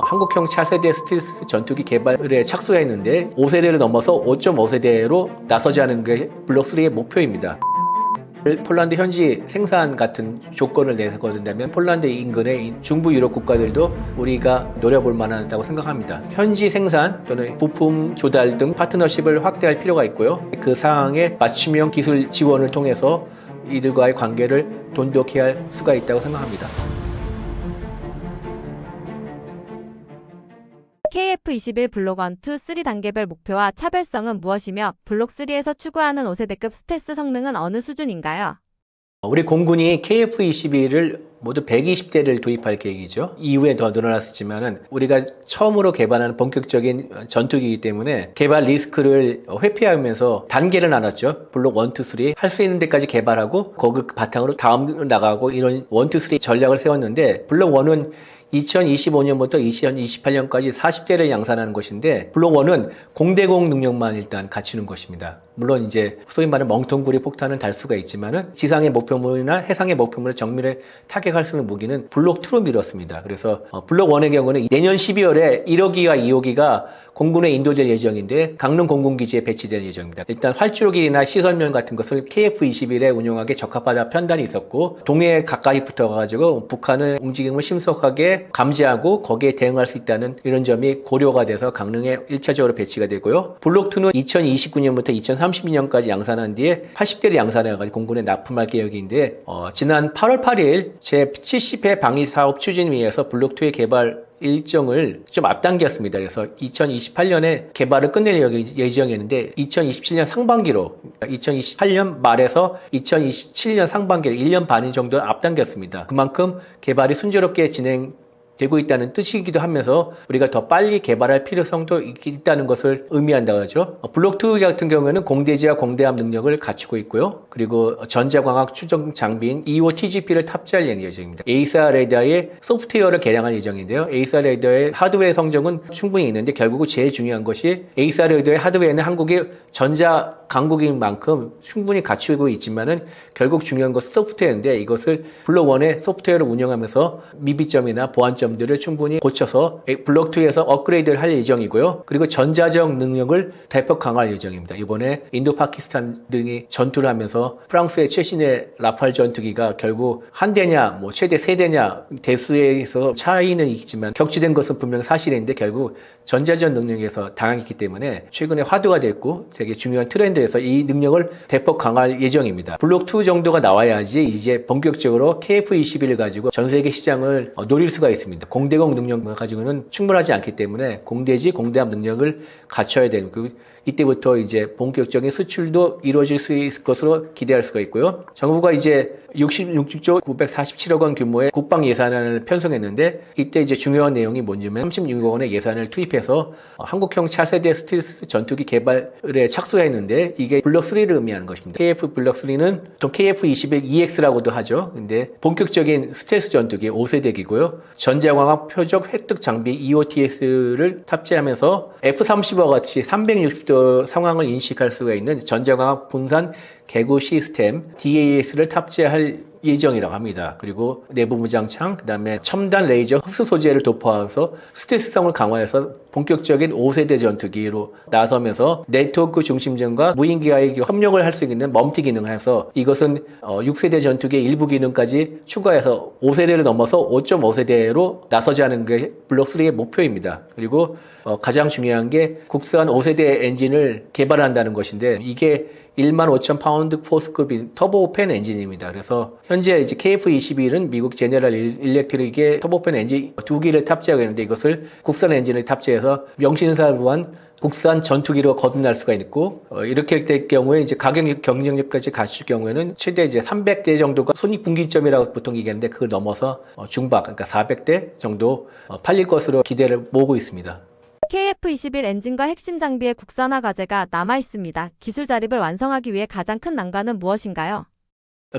한국형 차세대 스틸스 전투기 개발에 착수했는데 5세대를 넘어서 5.5세대로 나서자는 게 블록3의 목표입니다. 폴란드 현지 생산 같은 조건을 내세워둔다면 폴란드 인근의 중부 유럽 국가들도 우리가 노려볼 만하다고 생각합니다. 현지 생산 또는 부품 조달 등 파트너십을 확대할 필요가 있고요. 그 상황에 맞춤형 기술 지원을 통해서 이들과의 관계를 돈독히 할 수가 있다고 생각합니다. KF21 블록 1, 2, 3단계별 목표와 차별성은 무엇이며 블록 3에서 추구하는 5세대급 스텔스 성능은 어느 수준인가요? 우리 공군이 KF21을 모두 120대를 도입할 계획이죠. 이후에 더 늘어날 수 있지만은 우리가 처음으로 개발하는 본격적인 전투기이기 때문에 개발 리스크를 회피하면서 단계를 나눴죠. 블록 1, 2, 3 할 수 있는 데까지 개발하고 거기 바탕으로 다음 나가고 이런 1, 2, 3 전략을 세웠는데 블록 1은 2025년부터 2028년까지 40대를 양산하는 것인데 블록 1은 공대공 능력만 일단 갖추는 것입니다. 물론 이제 소위 말하는 멍텅구리 폭탄은 달 수가 있지만은 지상의 목표물이나 해상의 목표물을 정밀에 타격할 수 있는 무기는 블록 2로 미뤘습니다. 그래서 블록 1의 경우는 내년 12월에 1호기와 2호기가 공군에 인도될 예정인데 강릉 공군기지에 배치될 예정입니다. 일단 활주로길이나 시설면 같은 것을 KF21에 운용하기에 적합하다 판단이 있었고 동해에 가까이 붙어가지고 북한의 움직임을 신속하게 감지하고 거기에 대응할 수 있다는 이런 점이 고려가 돼서 강릉에 1차적으로 배치가 되고요. 블록 2는 2029년부터 2032년까지 양산한 뒤에 80대를 양산해가지고 공군에 납품할 계획인데 지난 8월 8일 제70회 방위사업 추진위에서 블록 2의 개발 일정을 좀 앞당겼습니다. 그래서 2028년에 개발을 끝낼 예정이었는데 2027년 상반기로 2028년 말에서 2027년 상반기로 1년 반 정도 앞당겼습니다. 그만큼 개발이 순조롭게 되고 있다는 뜻이기도 하면서 우리가 더 빨리 개발할 필요성도 있다는 것을 의미한다고 하죠. 블록 2 같은 경우에는 공대지와 공대함 능력을 갖추고 있고요. 그리고 전자광학 추정 장비인 EOTGP를 탑재할 예정입니다. 에이사 레이더의 소프트웨어를 개량할 예정인데요. 에이사 레이더의 하드웨어 성적은 충분히 있는데 결국 제일 중요한 것이 에이사 레이더의 하드웨어는 한국이 전자 강국인 만큼 충분히 갖추고 있지만은 결국 중요한 것은 소프트웨어인데 이것을 블록 1의 소프트웨어를 운영하면서 미비점이나 보안점들을 충분히 고쳐서 블록 2에서 업그레이드를 할 예정이고요. 그리고 전자적 능력을 대폭 강화할 예정입니다. 이번에 인도 파키스탄 등이 전투를 하면서 프랑스의 최신의 라팔 전투기가 결국 한 대냐 최대 세 대냐 대수에서 차이는 있지만 격추된 것은 분명 사실인데 결국 전자전 능력에서 당했기 때문에 최근에 화두가 됐고 되게 중요한 트렌드에서 이 능력을 대폭 강화할 예정입니다. 블록 2 정도가 나와야지 이제 본격적으로 KF21을 가지고 전 세계 시장을 노릴 수가 있습니다. 공대공 능력 가지고는 충분하지 않기 때문에 공대지 공대함 능력을 갖춰야 되는 이때부터 이제 본격적인 수출도 이루어질 수 있을 것으로 기대할 수가 있고요. 정부가 이제 66조 947억 원 규모의 국방 예산안을 편성했는데 이때 이제 중요한 내용이 뭐냐면 36억 원의 예산을 투입해서 한국형 차세대 스틸스 전투기 개발에 착수했는데 이게 블록 3를 의미하는 것입니다. KF 블록 3는 보통 KF21 EX라고도 하죠. 근데 본격적인 스텔스 전투기 5세대기고요. 전자광학 표적 획득 장비 EOTS를 탑재하면서 F-35와 같이 360도 상황을 인식할 수가 있는 전자광학 분산 개구 시스템 DAS를 탑재할 예정이라고 합니다. 그리고 내부 무장창, 그 다음에 첨단 레이저 흡수 소재를 도포해서 스텔스성을 강화해서 본격적인 5세대 전투기로 나서면서 네트워크 중심전과 무인기와의 협력을 할 수 있는 멈티 기능을 해서 이것은 6세대 전투기의 일부 기능까지 추가해서 5세대를 넘어서 5.5세대로 나서자는 게 블록 3의 목표입니다. 그리고 가장 중요한 게 국산 5세대 엔진을 개발한다는 것인데 이게 15,000파운드 포스급인 터보팬 엔진입니다. 그래서 현재 이제 KF21은 미국 제너럴 일렉트릭의 터보팬 엔진 2기를 탑재하고 있는데 이것을 국산 엔진을 탑재해서 명신사부한 국산 전투기로 거듭날 수가 있고 이렇게 될 경우에 이제 가격 경쟁력까지 갖출 경우에는 최대 이제 300대 정도가 손익분기점이라고 보통 얘기하는데 그걸 넘어서 중박 그러니까 400대 정도 팔릴 것으로 기대를 모으고 있습니다. KF21 엔진과 핵심 장비의 국산화 과제가 남아 있습니다. 기술 자립을 완성하기 위해 가장 큰 난관은 무엇인가요?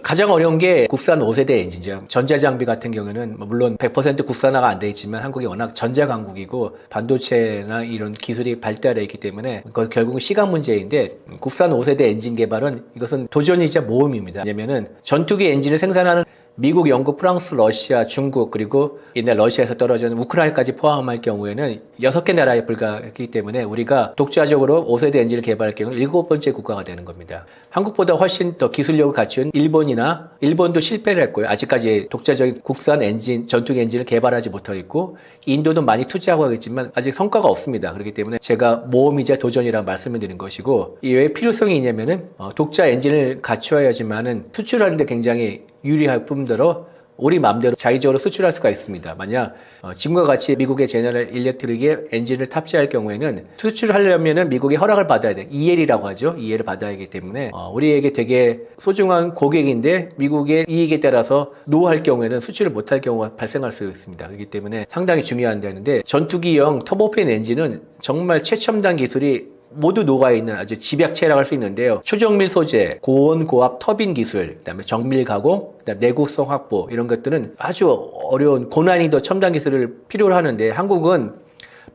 가장 어려운 게 국산 5세대 엔진이죠. 전자장비 같은 경우는 물론 100% 국산화가 안 돼 있지만 한국이 워낙 전자강국이고 반도체나 이런 기술이 발달해 있기 때문에 결국은 시간 문제인데 국산 5세대 엔진 개발은 이것은 도전이자 모험입니다. 왜냐면은 전투기 엔진을 생산하는 미국, 영국, 프랑스, 러시아, 중국 그리고 옛날 러시아에서 떨어진 우크라이나까지 포함할 경우에는 6개 나라에 불과하기 때문에 우리가 독자적으로 5세대 엔진을 개발할 경우는 7번째 국가가 되는 겁니다. 한국보다 훨씬 더 기술력을 갖춘 일본도 실패를 했고요. 아직까지 독자적인 국산 엔진, 전투기 엔진을 개발하지 못하고 있고 인도도 많이 투자하고 하겠지만 아직 성과가 없습니다. 그렇기 때문에 제가 모험이자 도전이라고 말씀을 드린 것이고 이 왜 필요성이 있냐면은 독자 엔진을 갖추어야지만은 수출하는데 굉장히 유리할 뿐더러 우리 마음대로 자의적으로 수출할 수가 있습니다. 만약 지금과 같이 미국의 제너럴 일렉트릭의 엔진을 탑재할 경우에는 수출하려면은 미국의 허락을 받아야 돼. EL이라고 하죠. EL을 받아야 하기 때문에 우리에게 되게 소중한 고객인데 미국의 이익에 따라서 노할 경우에는 수출을 못할 경우가 발생할 수 있습니다. 그렇기 때문에 상당히 중요한다는데 전투기용 터보팬 엔진은 정말 최첨단 기술이 모두 녹아있는 아주 집약체라고 할 수 있는데요. 초정밀 소재, 고온, 고압, 터빈 기술, 그다음에 정밀 가공, 그다음에 내구성 확보 이런 것들은 아주 어려운 고난이도 첨단 기술을 필요로 하는데 한국은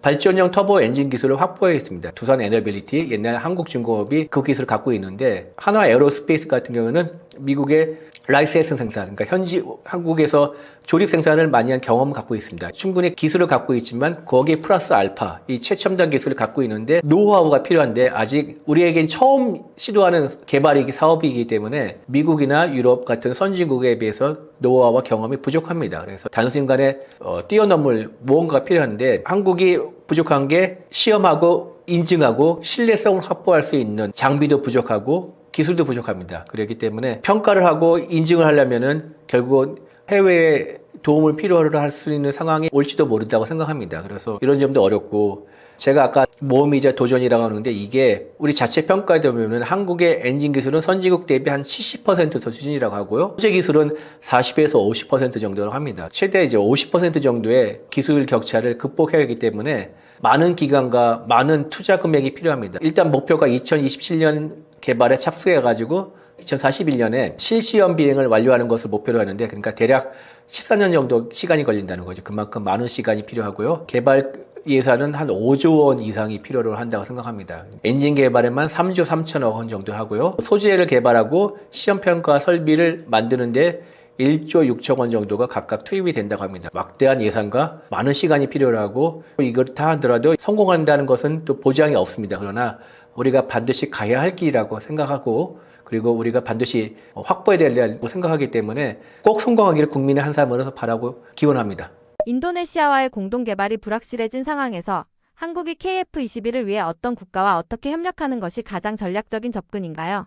발전형 터보 엔진 기술을 확보해 있습니다. 두산 에너빌리티, 옛날 한국중공업이 그 기술을 갖고 있는데 한화 에어로스페이스 같은 경우는 미국의 라이센스 생산, 그러니까 현지 한국에서 조립 생산을 많이 한 경험을 갖고 있습니다. 충분히 기술을 갖고 있지만 거기에 플러스 알파, 이 최첨단 기술을 갖고 있는데 노하우가 필요한데 아직 우리에겐 처음 시도하는 개발이기 사업이기 때문에 미국이나 유럽 같은 선진국에 비해서 노하우와 경험이 부족합니다. 그래서 단순간에 뛰어넘을 무언가가 필요한데 한국이 부족한 게 시험하고 인증하고 신뢰성을 확보할 수 있는 장비도 부족하고 기술도 부족합니다. 그렇기 때문에 평가를 하고 인증을 하려면은 결국은 해외에 도움을 필요로 할 수 있는 상황이 올지도 모른다고 생각합니다. 그래서 이런 점도 어렵고 제가 아까 모험이자 도전이라고 하는데 이게 우리 자체 평가에 보면 한국의 엔진 기술은 선진국 대비 한 70% 수준이라고 하고요. 소재 기술은 40에서 50% 정도라고 합니다. 최대 이제 50% 정도의 기술 격차를 극복해야 하기 때문에 많은 기간과 많은 투자 금액이 필요합니다. 일단 목표가 2027년 개발에 착수해가지고 2041년에 실시험 비행을 완료하는 것을 목표로 하는데 그러니까 대략 14년 정도 시간이 걸린다는 거죠. 그만큼 많은 시간이 필요하고요. 개발 예산은 한 5조 원 이상이 필요로 한다고 생각합니다. 엔진 개발에만 3조 3천억 원 정도 하고요. 소재를 개발하고 시험평가 설비를 만드는데 1조 6천 원 정도가 각각 투입이 된다고 합니다. 막대한 예산과 많은 시간이 필요로 하고 이걸 다 하더라도 성공한다는 것은 또 보장이 없습니다. 그러나 우리가 반드시 가야 할 길이라고 생각하고 그리고 우리가 반드시 확보해야 된다고 생각하기 때문에 꼭 성공하기를 국민의 한 사람으로서 바라고 기원합니다. 인도네시아와의 공동 개발이 불확실해진 상황에서 한국이 KF-21을 위해 어떤 국가와 어떻게 협력하는 것이 가장 전략적인 접근인가요?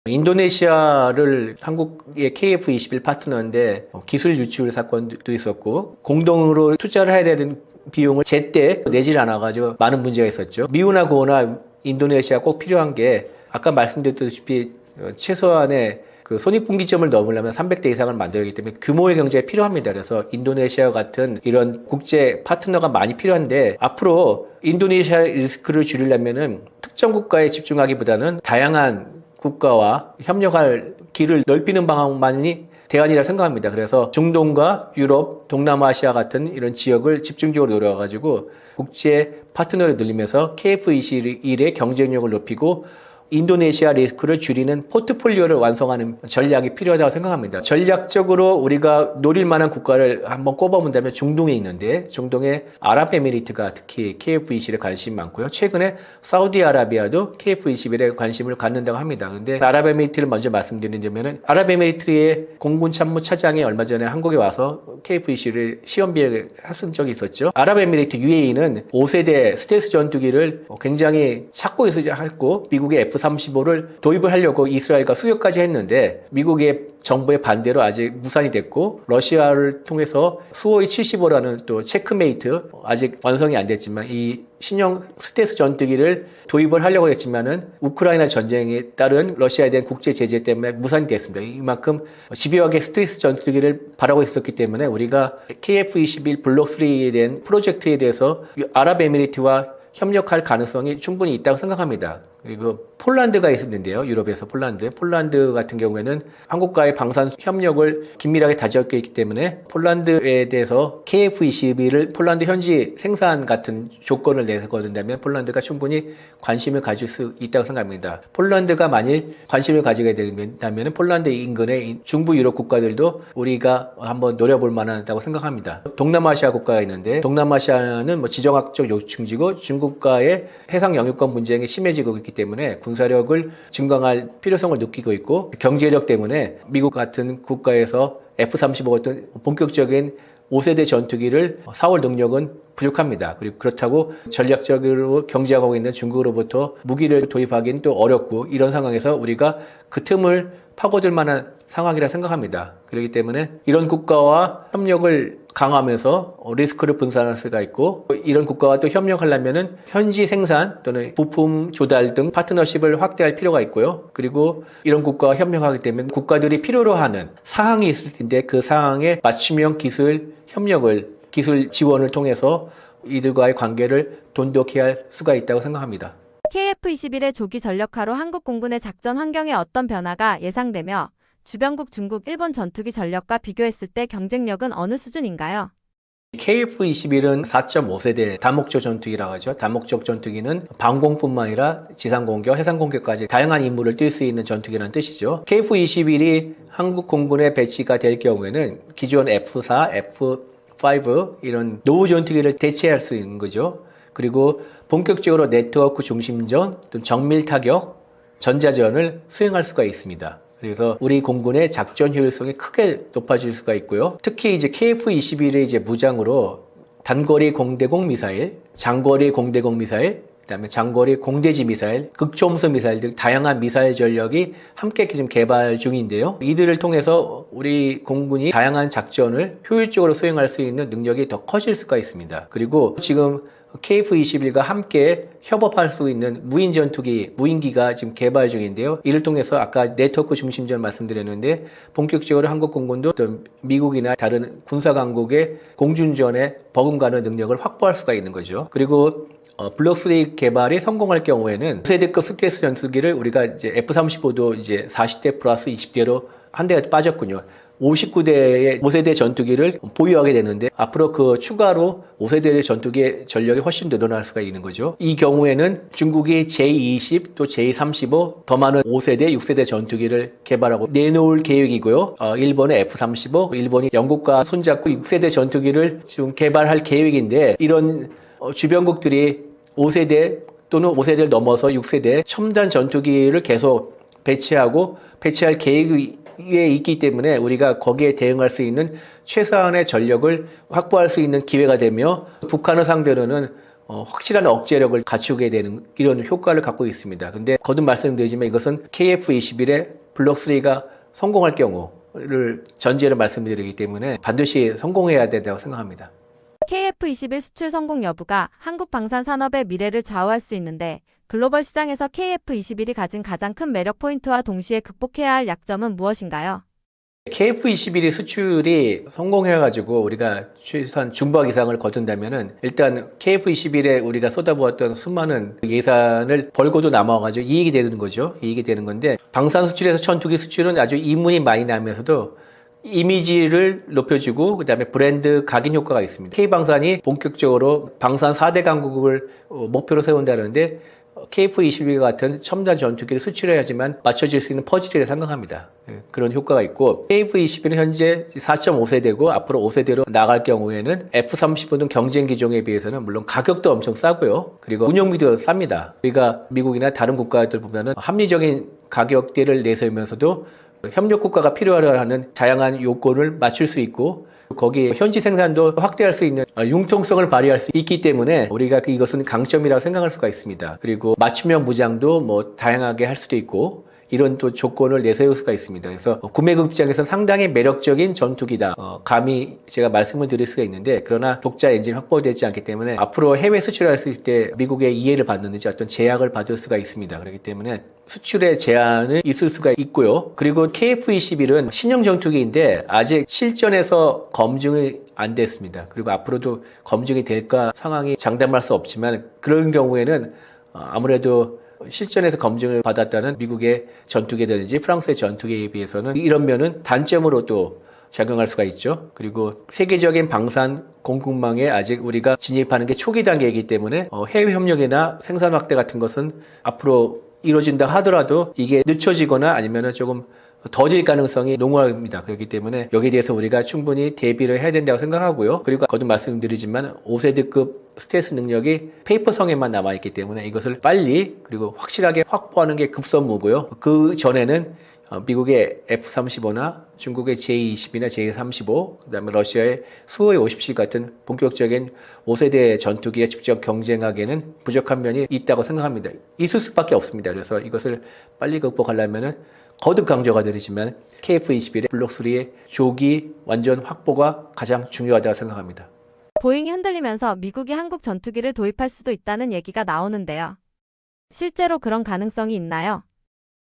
인도네시아를 한국의 KF-21 파트너인데 기술 유출 사건도 있었고 공동으로 투자를 해야 되는 비용을 제때 내질 않아가지고 많은 문제가 있었죠. 미우나 고우나 인도네시아 꼭 필요한 게 아까 말씀드렸다시피 최소한의 그 손익분기점을 넘으려면 300대 이상을 만들어야 하기 때문에 규모의 경제가 필요합니다. 그래서 인도네시아 같은 이런 국제 파트너가 많이 필요한데 앞으로 인도네시아 리스크를 줄이려면은 특정 국가에 집중하기보다는 다양한 국가와 협력할 길을 넓히는 방안만이 대안이라 생각합니다. 그래서 중동과 유럽, 동남아시아 같은 이런 지역을 집중적으로 노려가지고 국제 파트너를 늘리면서 KF-21의 경쟁력을 높이고 인도네시아 리스크를 줄이는 포트폴리오를 완성하는 전략이 필요하다고 생각합니다. 전략적으로 우리가 노릴 만한 국가를 한번 꼽아본다면 중동에 있는데 중동의 아랍에미리트가 특히 KF-21에 관심이 많고요. 최근에 사우디아라비아도 KF-21에 관심을 갖는다고 합니다. 그런데 아랍에미리트를 먼저 말씀드리자면은 아랍에미리트의 공군 참모 차장이 얼마 전에 한국에 와서 KF-21을 시험 비행을 했은 적이 있었죠. 아랍에미리트 UAE는 5세대 스텔스 전투기를 굉장히 찾고 있었고 미국의 F-35를 도입을 하려고 이스라엘과 수교까지 했는데 미국의 정부의 반대로 아직 무산이 됐고 러시아를 통해서 수호이 75라는 또 체크메이트 아직 완성이 안 됐지만 이 신형 스텔스 전투기를 도입을 하려고 했지만은 우크라이나 전쟁에 따른 러시아에 대한 국제 제재 때문에 무산이 됐습니다. 이만큼 집요하게 스텔스 전투기를 바라고 있었기 때문에 우리가 KF-21 블록 3에 대한 프로젝트에 대해서 아랍에미리트와 협력할 가능성이 충분히 있다고 생각합니다. 그리고 폴란드가 있었는데요. 유럽에서 폴란드 같은 경우에는 한국과의 방산 협력을 긴밀하게 다졌고 있기 때문에 폴란드에 대해서 KF-21을 폴란드 현지 생산 같은 조건을 내세워둔다면 폴란드가 충분히 관심을 가질 수 있다고 생각합니다. 폴란드가 만일 관심을 가지게 된다면 폴란드 인근의 중부 유럽 국가들도 우리가 한번 노려볼 만하다고 생각합니다. 동남아시아 국가가 있는데 동남아시아는 뭐 지정학적 요충지고 중국과의 해상 영유권 분쟁이 심해지고 있기 때문에 군사력을 증강할 필요성을 느끼고 있고 경제력 때문에 미국 같은 국가에서 F-35 같은 본격적인 5세대 전투기를 사올 능력은 부족합니다. 그리고 그렇다고 전략적으로 경쟁하고 있는 중국으로부터 무기를 도입하기는 또 어렵고 이런 상황에서 우리가 그 틈을 파고들 만한 상황이라 생각합니다. 그렇기 때문에 이런 국가와 협력을 강화하면서 리스크를 분산할 수가 있고 이런 국가와 또 협력하려면은 현지 생산 또는 부품 조달 등 파트너십을 확대할 필요가 있고요. 그리고 이런 국가와 협력하기 때문에 국가들이 필요로 하는 사항이 있을 텐데 그 사항에 맞춤형 기술 협력을 기술 지원을 통해서 이들과의 관계를 돈독히 할 수가 있다고 생각합니다. KF-21의 조기 전력화로 한국 공군의 작전 환경에 어떤 변화가 예상되며 주변국 중국, 일본 전투기 전력과 비교했을 때 경쟁력은 어느 수준인가요? KF-21은 4.5세대 다목적 전투기라고 하죠. 다목적 전투기는 방공뿐만 아니라 지상공격, 해상공격까지 다양한 임무를 뛸 수 있는 전투기라는 뜻이죠. KF-21이 한국 공군에 배치가 될 경우에는 기존 F-4, F-5 이런 노후 전투기를 대체할 수 있는 거죠. 그리고 본격적으로 네트워크 중심전, 또는 정밀 타격, 전자전을 수행할 수가 있습니다. 그래서 우리 공군의 작전 효율성이 크게 높아질 수가 있고요. 특히 이제 KF-21의 이제 무장으로 단거리 공대공 미사일, 장거리 공대공 미사일, 그다음에 장거리 공대지 미사일, 극초음속 미사일 등 다양한 미사일 전력이 함께 지금 개발 중인데요. 이들을 통해서 우리 공군이 다양한 작전을 효율적으로 수행할 수 있는 능력이 더 커질 수가 있습니다. 그리고 지금 KF-21과 함께 협업할 수 있는 무인 전투기, 무인기가 지금 개발 중인데요. 이를 통해서 아까 네트워크 중심전 말씀드렸는데 본격적으로 한국 공군도 어떤 미국이나 다른 군사 강국의 공중전에 버금가는 능력을 확보할 수가 있는 거죠. 그리고 블록3 개발이 성공할 경우에는 세대급 스텔스 전투기를 우리가 이제 F-35도 이제 40대 플러스 20대로 한 대가 빠졌군요. 59대의 5세대 전투기를 보유하게 되는데 앞으로 그 추가로 5세대 전투기의 전력이 훨씬 늘어날 수가 있는 거죠. 이 경우에는 중국이 J-20 또 J-35 더 많은 5세대, 6세대 전투기를 개발하고 내놓을 계획이고요. 일본의 F-35, 일본이 영국과 손잡고 6세대 전투기를 지금 개발할 계획인데 이런 주변국들이 5세대 또는 5세대를 넘어서 6세대 첨단 전투기를 계속 배치할 계획이 있기 때문에 우리가 거기에 대응할 수 있는 최소한의 전력을 확보할 수 있는 기회가 되며 북한을 상대로는 확실한 억제력을 갖추게 되는 이런 효과를 갖고 있습니다. 근데 거듭 말씀드리지만 이것은 KF-21의 블록3가 성공할 경우를 전제로 말씀드리기 때문에 반드시 성공해야 된다고 생각합니다. KF-21 수출 성공 여부가 한국 방산 산업의 미래를 좌우할 수 있는데 글로벌 시장에서 KF-21이 가진 가장 큰 매력 포인트와 동시에 극복해야 할 약점은 무엇인가요? KF-21의 수출이 성공해가지고 우리가 최소한 중박 이상을 거둔다면은 일단 KF-21에 우리가 쏟아부었던 수많은 예산을 벌고도 남아가지고 이익이 되는 거죠. 이익이 되는 건데 방산 수출에서 전투기 수출은 아주 이문이 많이 나면서도 이미지를 높여주고 그다음에 브랜드 각인 효과가 있습니다. K방산이 본격적으로 방산 4대 강국을 목표로 세운다는데 KF-21 같은 첨단 전투기를 수출해야지만 맞춰질 수 있는 퍼즐이라 생각합니다. 그런 효과가 있고 KF-21은 현재 4.5세대고 앞으로 5세대로 나갈 경우에는 F-35 등 경쟁 기종에 비해서는 물론 가격도 엄청 싸고요. 그리고 운용비도 쌉니다. 우리가 미국이나 다른 국가들 보면은 합리적인 가격대를 내세우면서도 협력 국가가 필요하는 다양한 요건을 맞출 수 있고 거기에 현지 생산도 확대할 수 있는 융통성을 발휘할 수 있기 때문에 우리가 이것은 강점이라고 생각할 수가 있습니다. 그리고 맞춤형 무장도 뭐 다양하게 할 수도 있고 이런 또 조건을 내세울 수가 있습니다. 그래서 구매국 입장에서는 상당히 매력적인 전투기다. 감히 제가 말씀을 드릴 수가 있는데 그러나 독자 엔진 확보되지 않기 때문에 앞으로 해외 수출할 수 있을 때 미국의 이해를 받는지 어떤 제약을 받을 수가 있습니다. 그렇기 때문에 수출의 제한이 있을 수가 있고요. 그리고 KF-21은 신형 전투기인데 아직 실전에서 검증이 안 됐습니다. 그리고 앞으로도 검증이 될까 상황이 장담할 수 없지만 그런 경우에는 아무래도 실전에서 검증을 받았다는 미국의 전투기라든지 프랑스의 전투기에 비해서는 이런 면은 단점으로 또 작용할 수가 있죠. 그리고 세계적인 방산 공급망에 아직 우리가 진입하는 게 초기 단계이기 때문에 해외 협력이나 생산 확대 같은 것은 앞으로 이루어진다 하더라도 이게 늦춰지거나 아니면은 조금 더딜 가능성이 농후합니다. 그렇기 때문에 여기에 대해서 우리가 충분히 대비를 해야 된다고 생각하고요. 그리고 거듭 말씀드리지만 5세대급 스텔스 능력이 페이퍼성에만 남아있기 때문에 이것을 빨리 그리고 확실하게 확보하는 게 급선무고요. 그 전에는 미국의 F-35나 중국의 J-20이나 J-35, 그다음에 러시아의 수호의 57 같은 본격적인 5세대 전투기에 직접 경쟁하기에는 부족한 면이 있다고 생각합니다. 있을 수밖에 없습니다. 그래서 이것을 빨리 극복하려면은 거듭 강조가 드리지만 KF-21의 블록3의 조기 완전 확보가 가장 중요하다고 생각합니다. 보잉이 흔들리면서 미국이 한국 전투기를 도입할 수도 있다는 얘기가 나오는데요. 실제로 그런 가능성이 있나요?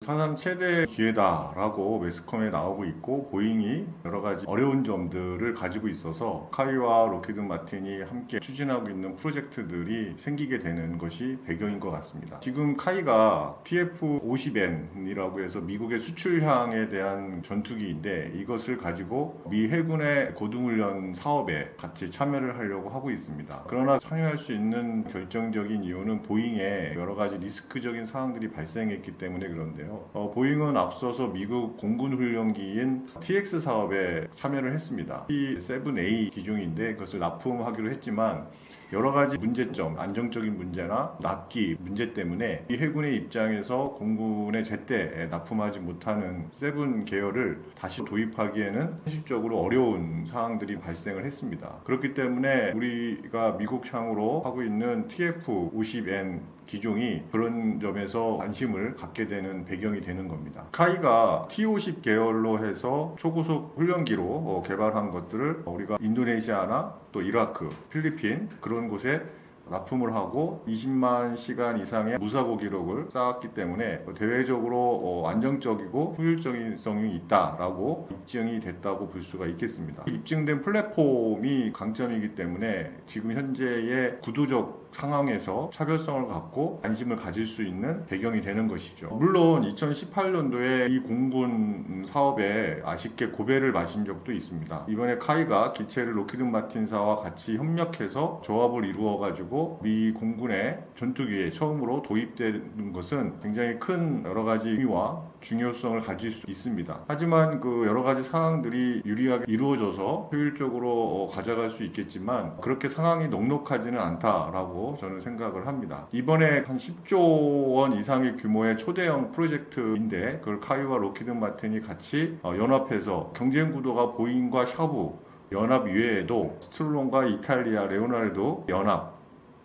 사상 최대 기회다라고 매스컴에 나오고 있고 보잉이 여러 가지 어려운 점들을 가지고 있어서 카이와 록히드 마틴이 함께 추진하고 있는 프로젝트들이 생기게 되는 것이 배경인 것 같습니다. 지금 카이가 TF-50N이라고 해서 미국의 수출향에 대한 전투기인데 이것을 가지고 미 해군의 고등훈련 사업에 같이 참여를 하려고 하고 있습니다. 그러나 참여할 수 있는 결정적인 이유는 보잉의 여러 가지 리스크적인 사항들이 발생했기 때문에 그런데요. 보잉은 앞서서 미국 공군 훈련기인 TX 사업에 참여를 했습니다. T-7A 기종인데 그것을 납품하기로 했지만 여러 가지 문제점, 안정적인 문제나 납기 문제 때문에 이 해군의 입장에서 공군에 제때 납품하지 못하는 7 계열을 다시 도입하기에는 현실적으로 어려운 사항들이 발생을 했습니다. 그렇기 때문에 우리가 미국 향으로 하고 있는 TF-50N 기종이 그런 점에서 관심을 갖게 되는 배경이 되는 겁니다. 카이가 T-50 계열로 해서 초고속 훈련기로 개발한 것들을 우리가 인도네시아나 또 이라크, 필리핀 그런 곳에 납품을 하고 20만 시간 이상의 무사고 기록을 쌓았기 때문에 대외적으로 안정적이고 효율적성이 있다라고 입증이 됐다고 볼 수가 있겠습니다. 입증된 플랫폼이 강점이기 때문에 지금 현재의 구도적 상황에서 차별성을 갖고 관심을 가질 수 있는 배경이 되는 것이죠. 물론 2018년도에 이 공군 사업에 아쉽게 고배를 마신 적도 있습니다. 이번에 카이가 기체를 록히드 마틴사와 같이 협력해서 조합을 이루어가지고 미 공군의 전투기에 처음으로 도입되는 것은 굉장히 큰 여러 가지 의미와 중요성을 가질 수 있습니다. 하지만 그 여러 가지 상황들이 유리하게 이루어져서 효율적으로 가져갈 수 있겠지만 그렇게 상황이 넉넉하지는 않다라고 저는 생각을 합니다. 이번에 한 10조 원 이상의 규모의 초대형 프로젝트인데 그걸 카이와 록히드 마틴이 같이 연합해서 경쟁 구도가 보잉과 샤브 연합 이외에도 스툴론과 이탈리아 레오나르도 연합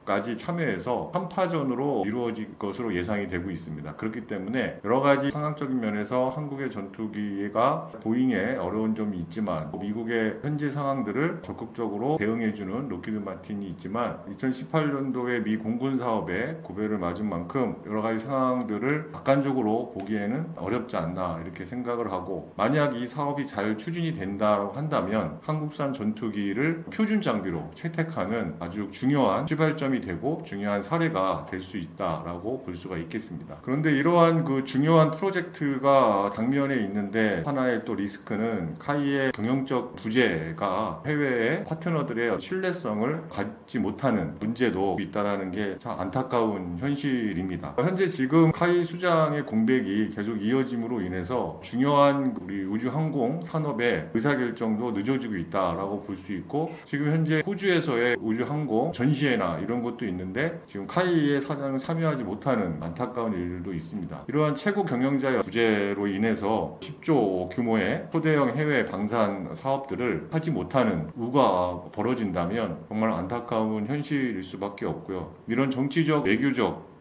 까지 참여해서 3파전으로 이루어질 것으로 예상이 되고 있습니다. 그렇기 때문에 여러 가지 상황적인 면에서 한국의 전투기가 보잉에 어려운 점이 있지만 미국의 현재 상황들을 적극적으로 대응해주는 록히드 마틴이 있지만 2018년도에 미 공군 사업에 고배를 맞은 만큼 여러 가지 상황들을 객관적으로 보기에는 어렵지 않나 이렇게 생각을 하고 만약 이 사업이 잘 추진이 된다고 한다면 한국산 전투기를 표준 장비로 채택하는 아주 중요한 출발점이 되고 중요한 사례가 될 수 있다라고 볼 수가 있겠습니다. 그런데 이러한 그 중요한 프로젝트가 당면에 있는데 하나의 또 리스크는 카이의 경영적 부재가 해외의 파트너들의 신뢰성을 갖지 못하는 문제도 있다라는 게 참 안타까운 현실입니다. 현재 지금 카이 수장의 공백이 계속 이어짐으로 인해서 중요한 우리 우주항공 산업의 의사결정도 늦어지고 있다라고 볼 수 있고 지금 현재 호주에서의 우주항공 전시회나 이런 것도 있는데 지금 카이의 사장을 참여하지 못하는 안타까운 일들도 있습니다. 이러한 최고 경영자의 부재로 인해서 10조 규모의 초대형 해외 방산 사업들을 하지 못하는 우가 벌어진다면 정말 안타까운 현실일 수밖에 없고요. 이런 정치적, 외교적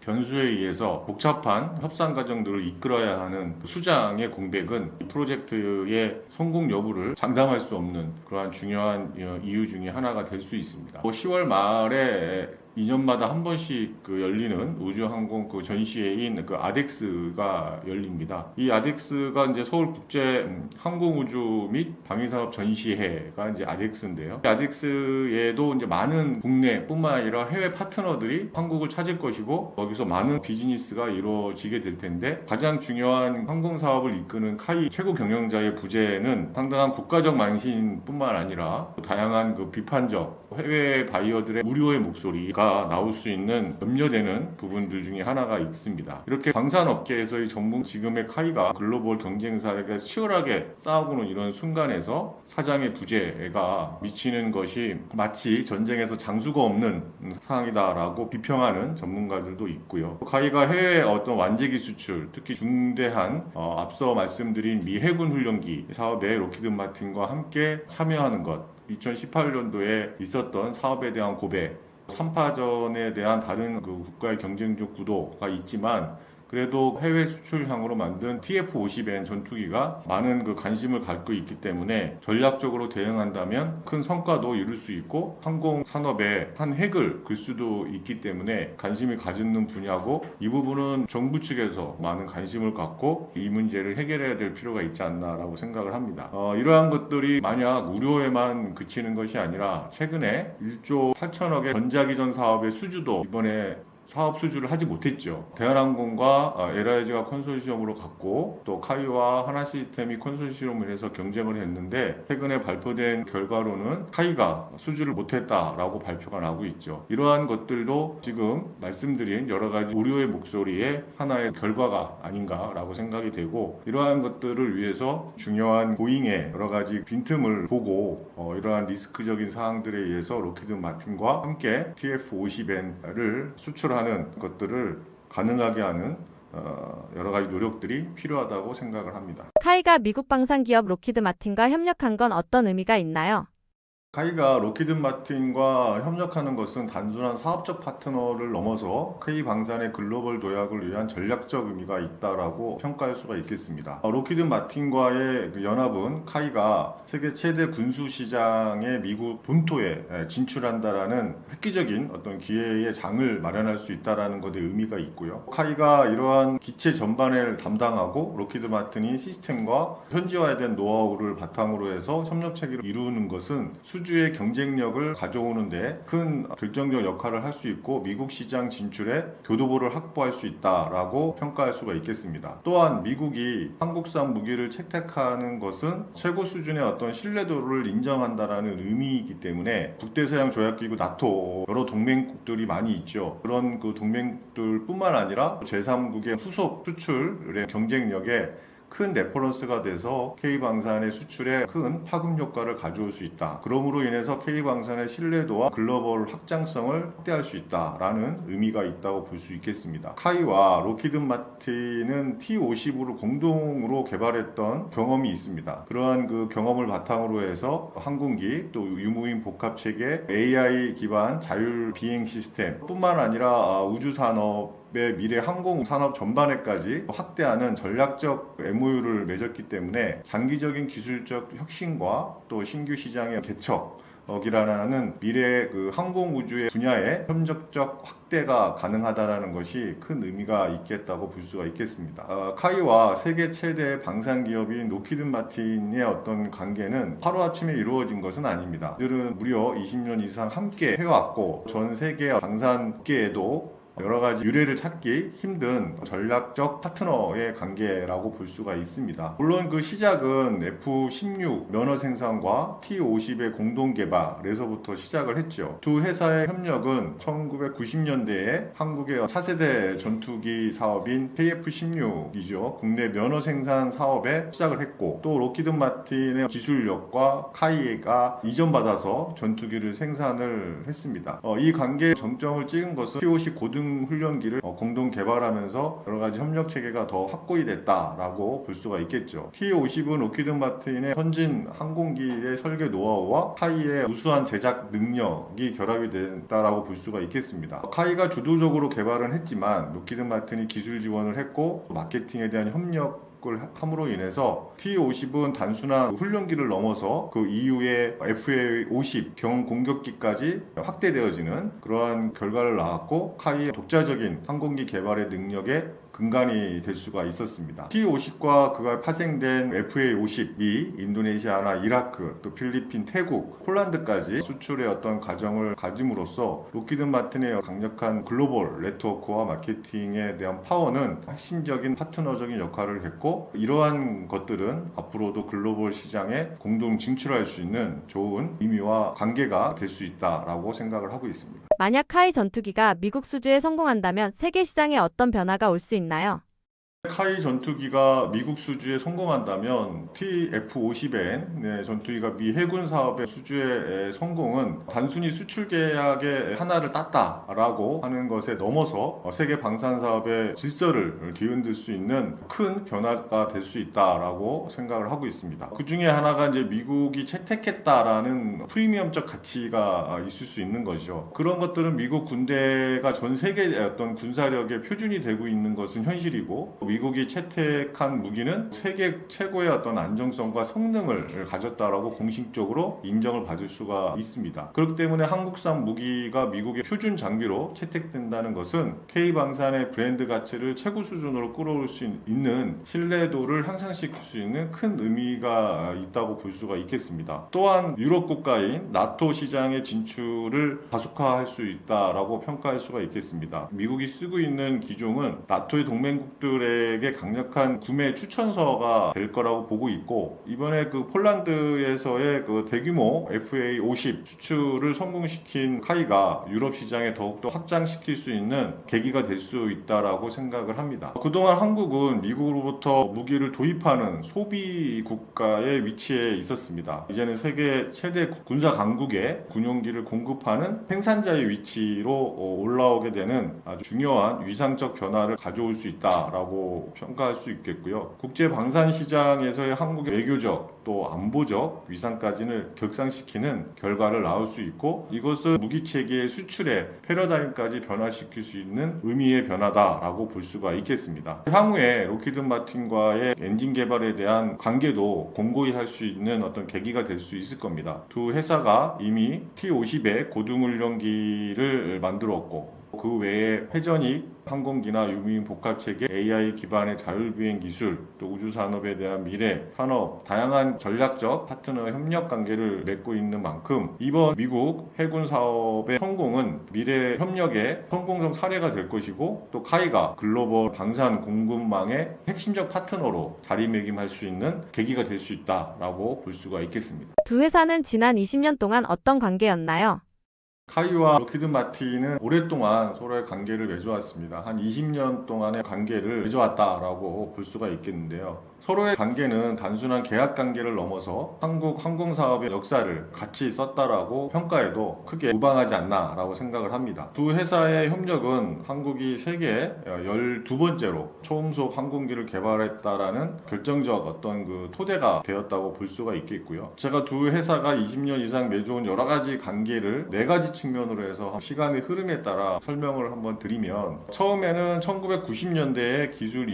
변수에 의해서 복잡한 협상 과정들을 이끌어야 하는 수장의 공백은 이 프로젝트의 성공 여부를 장담할 수 없는 그러한 중요한 이유 중에 하나가 될 수 있습니다. 10월 말에 2년마다 한 번씩 열리는 우주항공 전시회인 아덱스가 열립니다. 이 아덱스가 이제 서울국제 항공우주 및 방위산업 전시회가 이제 아덱스인데요. 아덱스에도 이제 많은 국내뿐만 아니라 해외 파트너들이 한국을 찾을 것이고 거기서 많은 비즈니스가 이루어지게 될 텐데 가장 중요한 항공사업을 이끄는 카이 최고 경영자의 부재는 상당한 국가적 망신뿐만 아니라 다양한 비판적 해외 바이어들의 우려의 목소리가 나올 수 있는 염려되는 부분들 중에 하나가 있습니다. 이렇게 방산업계에서의 전문 지금의 카이가 글로벌 경쟁사에게 치열하게 싸우고는 이런 순간에서 사장의 부재가 미치는 것이 마치 전쟁에서 장수가 없는 상황이다라고 비평하는 전문가들도 있고요. 카이가 해외 어떤 완제기 수출, 특히 중대한 앞서 말씀드린 미 해군 훈련기 사업에 로키드 마틴과 함께 참여하는 것, 2018년도에 있었던 사업에 대한 고백, 3파전에 대한 다른 국가의 경쟁적 구도가 있지만 그래도 해외 수출향으로 만든 TF-50N 전투기가 많은 관심을 갖고 있기 때문에 전략적으로 대응한다면 큰 성과도 이룰 수 있고 항공 산업의 한 획을 긋을 수도 있기 때문에 관심을 가지는 분야고 이 부분은 정부 측에서 많은 관심을 갖고 이 문제를 해결해야 될 필요가 있지 않나라고 생각을 합니다. 이러한 것들이 만약 우려에만 그치는 것이 아니라 최근에 1조 8천억의 전자기전 사업의 수주도 이번에 사업 수주를 하지 못했죠. 대한항공과 LIG가 컨소시엄으로 갖고 또 카이와 하나시스템이 컨소시엄을 해서 경쟁을 했는데 최근에 발표된 결과로는 카이가 수주를 못했다라고 발표가 나고 있죠. 이러한 것들도 지금 말씀드린 여러 가지 우려의 목소리의 하나의 결과가 아닌가라고 생각이 되고 이러한 것들을 위해서 중요한 보잉의 여러 가지 빈틈을 보고 이러한 리스크적인 사항들에 의해서 로키드 마틴과 함께 TF-50N을 수출하는 것들을 가능하게 하는 여러 가지 노력들이 필요하다고 생각을 합니다. 카이가 미국 방산 기업 로키드 마틴과 협력한 건 어떤 의미가 있나요? 카이가 로키드 마틴과 협력하는 것은 단순한 사업적 파트너를 넘어서 K 방산의 글로벌 도약을 위한 전략적 의미가 있다라고 평가할 수가 있겠습니다. 로키드 마틴과의 연합은 카이가 세계 최대 군수 시장의 미국 본토에 진출한다라는 획기적인 어떤 기회의 장을 마련할 수 있다라는 것에 의미가 있고요. 카이가 이러한 기체 전반을 담당하고 로키드 마틴이 시스템과 현지화된 노하우를 바탕으로 해서 협력 체계를 이루는 것은 수주의 경쟁력을 가져오는데 큰 결정적 역할을 할 수 있고 미국 시장 진출에 교두보를 확보할 수 있다라고 평가할 수가 있겠습니다. 또한 미국이 한국산 무기를 채택하는 것은 최고 수준의 어떤 신뢰도를 인정한다라는 의미이기 때문에 국대서양 조약기구 나토 여러 동맹국들이 많이 있죠. 그런 동맹국들뿐만 아니라 제3국의 후속 수출의 경쟁력에 큰 레퍼런스가 돼서 K방산의 수출에 큰 파급 효과를 가져올 수 있다. 그러므로 인해서 K방산의 신뢰도와 글로벌 확장성을 확대할 수 있다라는 의미가 있다고 볼 수 있겠습니다. 카이와 로키드 마틴은 T-50을 공동으로 개발했던 경험이 있습니다. 그러한 경험을 바탕으로 해서 항공기 또 유무인 복합체계 AI 기반 자율 비행 시스템 뿐만 아니라 우주산업 미래 항공 산업 전반에까지 확대하는 전략적 MOU를 맺었기 때문에 장기적인 기술적 혁신과 또 신규 시장의 개척이라는 미래 항공 우주의 분야의 협력적 확대가 가능하다라는 것이 큰 의미가 있겠다고 볼 수가 있겠습니다. 카이와 세계 최대 방산 기업인 로키드 마틴의 어떤 관계는 하루아침에 이루어진 것은 아닙니다. 이들은 무려 20년 이상 함께 해왔고 전 세계 방산계에도 여러 가지 유례를 찾기 힘든 전략적 파트너의 관계라고 볼 수가 있습니다. 물론 시작은 F-16 면허 생산과 T-50의 공동 개발에서부터 시작을 했죠. 두 회사의 협력은 1990년대에 한국의 차세대 전투기 사업인 KF-16이죠. 국내 면허 생산 사업에 시작을 했고 또 로키드 마틴의 기술력과 카이가 이전받아서 전투기를 생산을 했습니다. 이 관계의 정점을 찍은 것은 T-50 고등 훈련기를 공동 개발하면서 여러 가지 협력 체계가 더 확고히 됐다라고 볼 수가 있겠죠. T-50은 로키드 마틴의 선진 항공기의 설계 노하우와 카이의 우수한 제작 능력이 결합이 됐다라고 볼 수가 있겠습니다. 카이가 주도적으로 개발은 했지만 로키드 마틴이 기술 지원을 했고 마케팅에 대한 협력 합격을 함으로 인해서 T-50은 단순한 훈련기를 넘어서 그 이후에 FA-50 경공격기까지 확대되어지는 그러한 결과를 낳았고 카이의 독자적인 항공기 개발의 능력에 근간이 될 수가 있었습니다. T-50과 그가 파생된 FA-50이 인도네시아나 이라크, 또 필리핀, 태국, 폴란드까지 수출의 어떤 과정을 가짐으로써 로키드 마틴의 강력한 글로벌 네트워크와 마케팅에 대한 파워는 핵심적인 파트너적인 역할을 했고, 이러한 것들은 앞으로도 글로벌 시장에 공동 진출할 수 있는 좋은 의미와 관계가 될 수 있다라고 생각을 하고 있습니다. 만약 카이 전투기가 미국 수주에 성공한다면 세계 시장에 어떤 변화가 올 수 있나요? 카이 전투기가 미국 수주에 성공한다면 TF-50N 전투기가 미 해군 사업의 수주의 성공은 단순히 수출 계약의 하나를 땄다라고 하는 것에 넘어서 세계 방산 사업의 질서를 뒤흔들 수 있는 큰 변화가 될 수 있다라고 생각을 하고 있습니다. 그 중에 하나가 이제 미국이 채택했다라는 프리미엄적 가치가 있을 수 있는 거죠. 그런 것들은 미국 군대가 전 세계의 어떤 군사력의 표준이 되고 있는 것은 현실이고, 미국이 채택한 무기는 세계 최고의 어떤 안정성과 성능을 가졌다라고 공식적으로 인정을 받을 수가 있습니다. 그렇기 때문에 한국산 무기가 미국의 표준 장비로 채택된다는 것은 K방산의 브랜드 가치를 최고 수준으로 끌어올 수 있는 신뢰도를 향상시킬 수 있는 큰 의미가 있다고 볼 수가 있겠습니다. 또한 유럽 국가인 나토 시장의 진출을 가속화할 수 있다라고 평가할 수가 있겠습니다. 미국이 쓰고 있는 기종은 나토의 동맹국들의 강력한 구매 추천서가 될 거라고 보고 있고, 이번에 그 폴란드에서의 그 대규모 FA-50 수출을 성공시킨 카이가 유럽 시장에 더욱더 확장시킬 수 있는 계기가 될 수 있다라고 생각을 합니다. 그동안 한국은 미국으로부터 무기를 도입하는 소비 국가의 위치에 있었습니다. 이제는 세계 최대 군사 강국에 군용기를 공급하는 생산자의 위치로 올라오게 되는 아주 중요한 위상적 변화를 가져올 수 있다라고 평가할 수 있겠고요. 국제 방산 시장에서의 한국의 외교적 또 안보적 위상까지는 격상시키는 결과를 낳을 수 있고, 이것은 무기 체계의 수출의 패러다임까지 변화시킬 수 있는 의미의 변화다라고 볼 수가 있겠습니다. 향후에 로키드 마틴과의 엔진 개발에 대한 관계도 공고히 할 수 있는 어떤 계기가 될 수 있을 겁니다. 두 회사가 이미 T-50의 고등훈련기를 만들었고, 그 외에 회전익 항공기나 유무인 복합체계, AI 기반의 자율비행 기술, 또 우주산업에 대한 미래, 산업, 다양한 전략적 파트너 협력 관계를 맺고 있는 만큼 이번 미국 해군 사업의 성공은 미래 협력의 성공적 사례가 될 것이고, 또 카이가 글로벌 방산 공급망의 핵심적 파트너로 자리매김할 수 있는 계기가 될 수 있다라고 볼 수가 있겠습니다. 두 회사는 지난 20년 동안 어떤 관계였나요? 카이와 로키드 마틴은 오랫동안 서로의 관계를 맺어왔습니다. 한 20년 동안의 관계를 맺어왔다라고 볼 수가 있겠는데요. 서로의 관계는 단순한 계약 관계를 넘어서 한국 항공사업의 역사를 같이 썼다라고 평가해도 크게 무방하지 않나라고 생각을 합니다. 두 회사의 협력은 한국이 세계 12번째로 초음속 항공기를 개발했다라는 결정적 어떤 그 토대가 되었다고 볼 수가 있겠고요. 제가 두 회사가 20년 이상 맺어온 여러 가지 관계를 4가지 측면으로 해서 시간의 흐름에 따라 설명을 한번 드리면, 처음에는 1990년대의 기술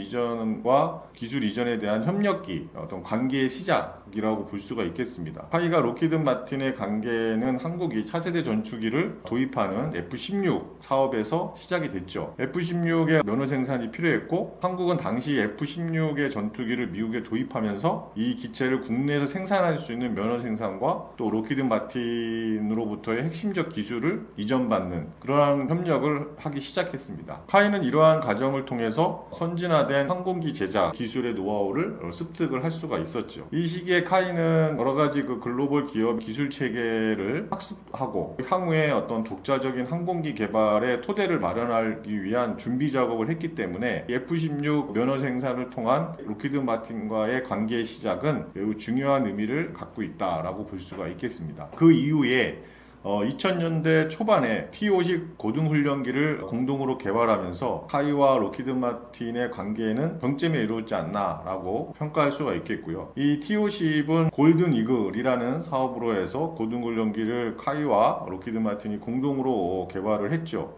이전에 대한 협력기, 어떤 관계의 시작이라고 볼 수가 있겠습니다. 카이가 로키드 마틴의 관계는 한국이 차세대 전투기를 도입하는 F-16 사업에서 시작이 됐죠. F-16의 면허 생산이 필요했고, 한국은 당시 F-16의 전투기를 미국에 도입하면서 이 기체를 국내에서 생산할 수 있는 면허 생산과 또 로키드 마틴으로부터의 핵심적 기술을 이전받는 그러한 협력을 하기 시작했습니다. 카이는 이러한 과정을 통해서 선진화된 항공기 제작 기술의 노하우를 습득을 할 수가 있었죠. 이 시기에 카이는 여러 가지 그 글로벌 기업 기술 체계를 학습하고 향후에 어떤 독자적인 항공기 개발의 토대를 마련하기 위한 준비 작업을 했기 때문에 F-16 면허 생산을 통한 로키드 마틴과의 관계의 시작은 매우 중요한 의미를 갖고 있다라고 볼 수가 있겠습니다. 그 이후에 2000년대 초반에 T-50 고등훈련기를 공동으로 개발하면서 카이와 로키드 마틴의 관계는 정점에 이르지 않나라고 평가할 수가 있겠고요. 이 T-50은 골든 이글이라는 사업으로 해서 고등훈련기를 카이와 로키드 마틴이 공동으로 개발을 했죠.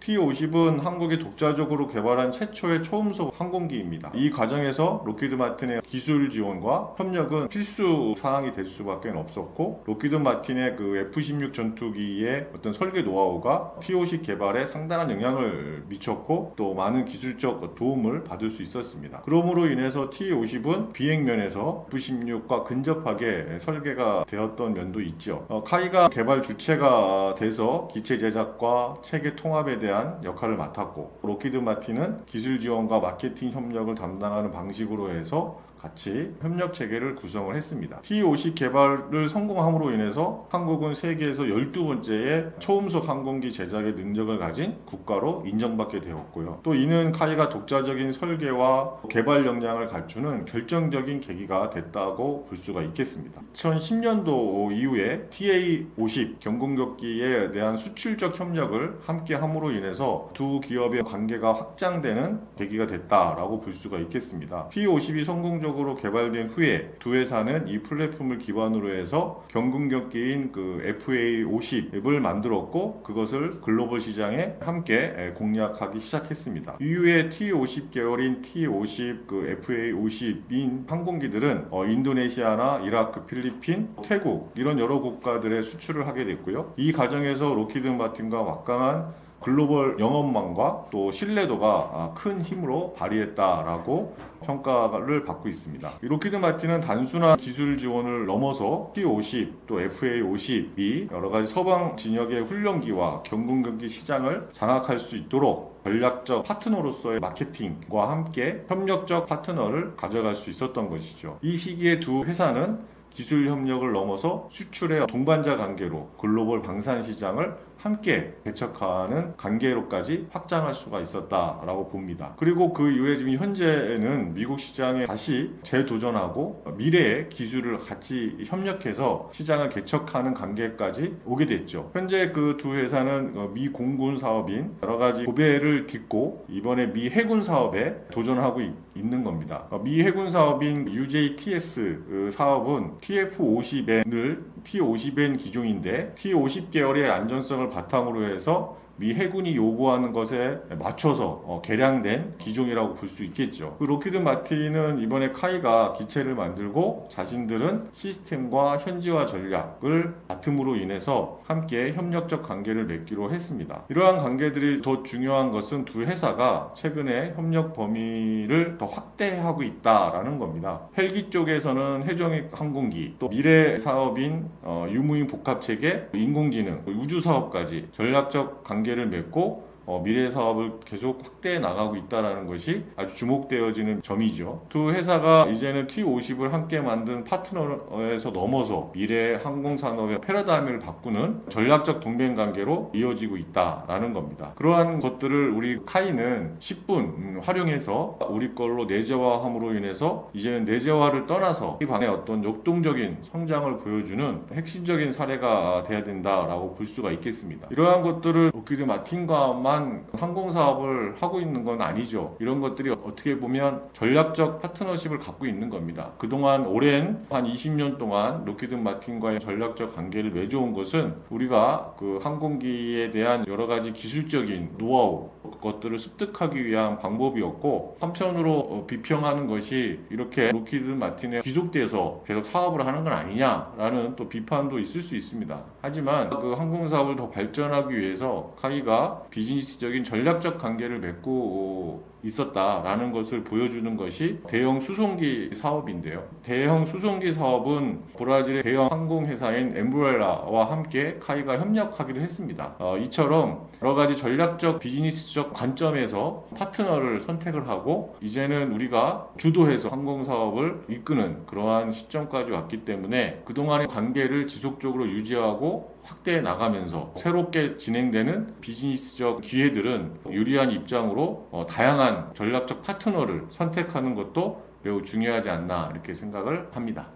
T-50은 한국이 독자적으로 개발한 최초의 초음속 항공기입니다. 이 과정에서 록히드 마틴의 기술 지원과 협력은 필수 사항이 될 수밖에 없었고, 록히드 마틴의 그 F-16 전투기의 어떤 설계 노하우가 T-50 개발에 상당한 영향을 미쳤고 또 많은 기술적 도움을 받을 수 있었습니다. 그러므로 인해서 T-50은 비행면에서 F-16과 근접하게 설계가 되었던 면도 있죠. 카이가 개발 주체가 돼서 기체 제작과 체계 통합에 대한 역할을 맡았고, 록히드 마틴은 기술 지원과 마케팅 협력을 담당하는 방식으로 해서 같이 협력 체계를 구성을 했습니다. T-50 개발을 성공함으로 인해서 한국은 세계에서 12번째의 초음속 항공기 제작의 능력을 가진 국가로 인정받게 되었고요. 또 이는 카이가 독자적인 설계와 개발 역량을 갖추는 결정적인 계기가 됐다고 볼 수가 있겠습니다. 2010년도 이후에 TA-50 경공격기에 대한 수출적 협력을 함께 함으로 인해서 두 기업의 관계가 확장되는 계기가 됐다라고 볼 수가 있겠습니다. T-50이 성공적으로 개발된 후에 두 회사는 이 플랫폼을 기반으로 해서 경공격기인 그 FA-50을 만들었고, 그것을 글로벌 시장에 함께 공략하기 시작했습니다. 이후에 T-50 계열인 T-50 그 FA-50인 항공기들은 인도네시아나 이라크, 필리핀, 태국 이런 여러 국가들에 수출을 하게 됐고요. 이 과정에서 록히드 마틴과 막강한 글로벌 영업망과 또 신뢰도가 큰 힘으로 발휘했다라고 평가를 받고 있습니다. 록히드 마틴은 단순한 기술 지원을 넘어서 T-50 또 FA-50이 여러 가지 서방 진영의 훈련기와 경공격기 시장을 장악할 수 있도록 전략적 파트너로서의 마케팅과 함께 협력적 파트너를 가져갈 수 있었던 것이죠. 이 시기에 두 회사는 기술 협력을 넘어서 수출의 동반자 관계로 글로벌 방산 시장을 함께 개척하는 관계로까지 확장할 수가 있었다라고 봅니다. 그리고 그 이후에 지금 현재는 미국 시장에 다시 재도전하고 미래의 기술을 같이 협력해서 시장을 개척하는 관계까지 오게 됐죠. 현재 그 두 회사는 미 공군 사업인 여러 가지 고배를 딛고 이번에 미 해군 사업에 도전하고 있는 겁니다. 미 해군 사업인 UJTS 사업은 TF-50N을 T-50N 기종인데 T-50 계열의 안전성을 바탕으로 해서 미 해군이 요구하는 것에 맞춰서 개량된 기종이라고 볼 수 있겠죠. 그 록히드 마틴은 이번에 카이가 기체를 만들고 자신들은 시스템과 현지화 전략을 맡음으로 인해서 함께 협력적 관계를 맺기로 했습니다. 이러한 관계들이 더 중요한 것은 두 회사가 최근에 협력 범위를 더 확대하고 있다라는 겁니다. 헬기 쪽에서는 해적 항공기, 또 미래 사업인 유무인 복합체계, 인공지능, 우주 사업까지 전략적 관계를 맺고 미래 사업을 계속 확대해 나가고 있다는 것이 아주 주목되어지는 점이죠. 두 회사가 이제는 T-50을 함께 만든 파트너에서 넘어서 미래 항공산업의 패러다임을 바꾸는 전략적 동맹 관계로 이어지고 있다라는 겁니다. 그러한 것들을 우리 카이는 10분 활용해서 우리 걸로 내재화함으로 인해서 이제는 내재화를 떠나서 이 방의 어떤 역동적인 성장을 보여주는 핵심적인 사례가 돼야 된다라고 볼 수가 있겠습니다. 이러한 것들을 록히드 마틴과만 항공 사업을 하고 있는 건 아니죠. 이런 것들이 어떻게 보면 전략적 파트너십을 갖고 있는 겁니다. 그동안 오랜 한 20년 동안 록히드 마틴과의 전략적 관계를 맺어온 것은 우리가 그 항공기에 대한 여러 가지 기술적인 노하우 것들을 습득하기 위한 방법이었고, 한편으로 비평하는 것이 이렇게 록히드 마틴에 귀속돼서 계속 사업을 하는 건 아니냐라는 또 비판도 있을 수 있습니다. 하지만 그 항공 사업을 더 발전하기 위해서 카이가 비즈니스적인 전략적 관계를 맺고 있었다라는 것을 보여주는 것이 대형 수송기 사업인데요. 대형 수송기 사업은 브라질의 대형 항공회사인 엠브렐라와 함께 카이가 협력하기로 했습니다. 이처럼 여러 가지 전략적 비즈니스적 관점에서 파트너를 선택을 하고 이제는 우리가 주도해서 항공사업을 이끄는 그러한 시점까지 왔기 때문에 그동안의 관계를 지속적으로 유지하고 확대해 나가면서 새롭게 진행되는 비즈니스적 기회들은 유리한 입장으로 다양한 전략적 파트너를 선택하는 것도 매우 중요하지 않나 이렇게 생각을 합니다.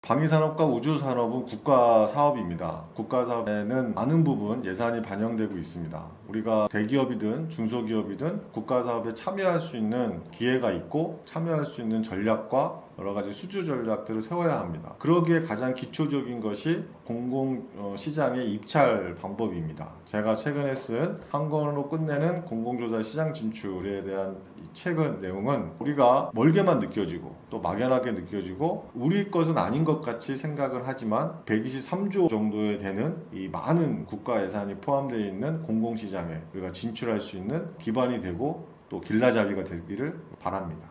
방위산업과 우주산업은 국가사업입니다. 국가사업에는 많은 부분 예산이 반영되고 있습니다. 우리가 대기업이든 중소기업이든 국가사업에 참여할 수 있는 기회가 있고 참여할 수 있는 전략과 여러 가지 수주 전략들을 세워야 합니다. 그러기에 가장 기초적인 것이 공공시장의 입찰 방법입니다. 제가 최근에 쓴 한 권으로 끝내는 공공조사 시장 진출에 대한 이 책의 내용은 우리가 멀게만 느껴지고 또 막연하게 느껴지고 우리 것은 아닌 것 같이 생각을 하지만 123조 정도에 되는 이 많은 국가 예산이 포함되어 있는 공공시장에 우리가 진출할 수 있는 기반이 되고 또 길라잡이가 되기를 바랍니다.